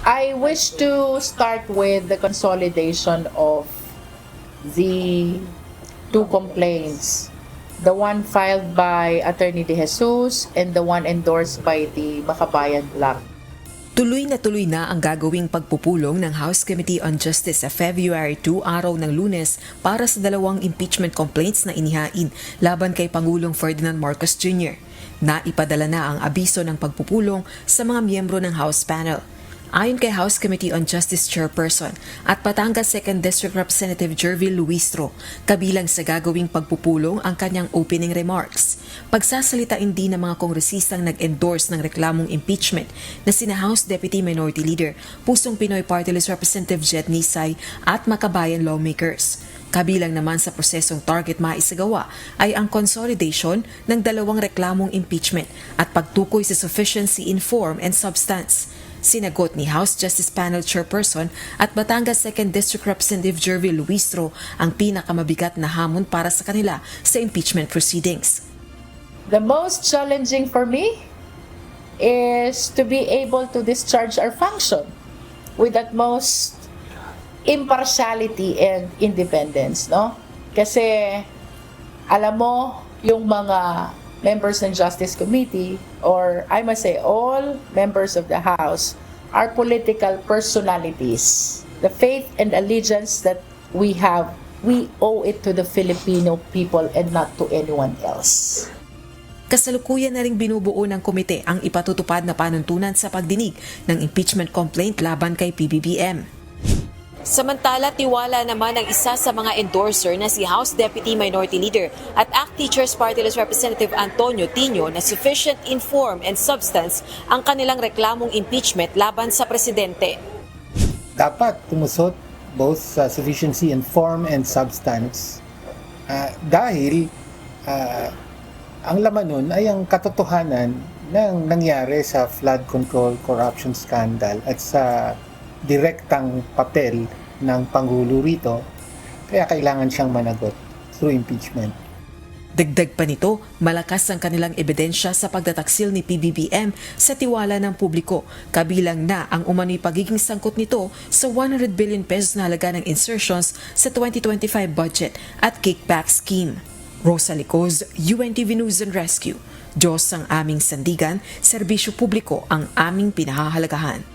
I wish to start with the consolidation of the two complaints. The one filed by Attorney De Jesus and the one endorsed by the Makabayan Bloc. Tuloy na ang gagawing pagpupulong ng House Committee on Justice sa February 2, araw ng Lunes, para sa dalawang impeachment complaints na inihain laban kay Pangulong Ferdinand Marcos Jr. Naipadala na ang abiso ng pagpupulong sa mga miyembro ng House panel. Ayon kay House Committee on Justice Chairperson at Batangas 2nd District Representative Jervil Luistro, kabilang sa gagawing pagpupulong ang kanyang opening remarks. Pagsasalitain din ng mga kongresistang nag-endorse ng reklamong impeachment na sina House Deputy Minority Leader, Pusong Pinoy Party List Representative Jet Nisay at Makabayan lawmakers. Kabilang naman sa prosesong target maisagawa ay ang consolidation ng dalawang reklamong impeachment at pagtukoy sa sufficiency in form and substance. Sinagot ni House Justice Panel Chairperson at Batangas 2nd District Representative Jervil Luistro ang pinakamabigat na hamon para sa kanila sa impeachment proceedings. The most challenging for me is to be able to discharge our function with utmost impartiality and independence, no? Kasi alam mo yung mga members ng Justice Committee, or I must say all members of the House, are political personalities. The faith and allegiance that we have, we owe it to the Filipino people and not to anyone else. Kasalukuyan na ring binubuo ng komite ang ipatutupad na panuntunan sa pagdinig ng impeachment complaint laban kay PBBM. Samantala, tiwala naman ang isa sa mga endorser na si House Deputy Minority Leader at ACT Teachers Party List Representative Antonio Tino na sufficient in form and substance ang kanilang reklamong impeachment laban sa presidente. Dapat tumusot both sa sufficiency in form and substance dahil ang laman nun ay ang katotohanan ng nangyari sa flood control corruption scandal at sa direktang papel ng Pangulo rito, kaya kailangan siyang managot through impeachment. Dagdag pa nito, malakas ang kanilang ebidensya sa pagtataksil ni PBBM sa tiwala ng publiko, kabilang na ang umano'y pagiging sangkot nito sa 100 billion pesos na halaga ng insertions sa 2025 budget at kickback scheme. Rosa Licoz, UNTV News and Rescue. Diyos ang aming sandigan, serbisyo publiko ang aming pinahahalagahan.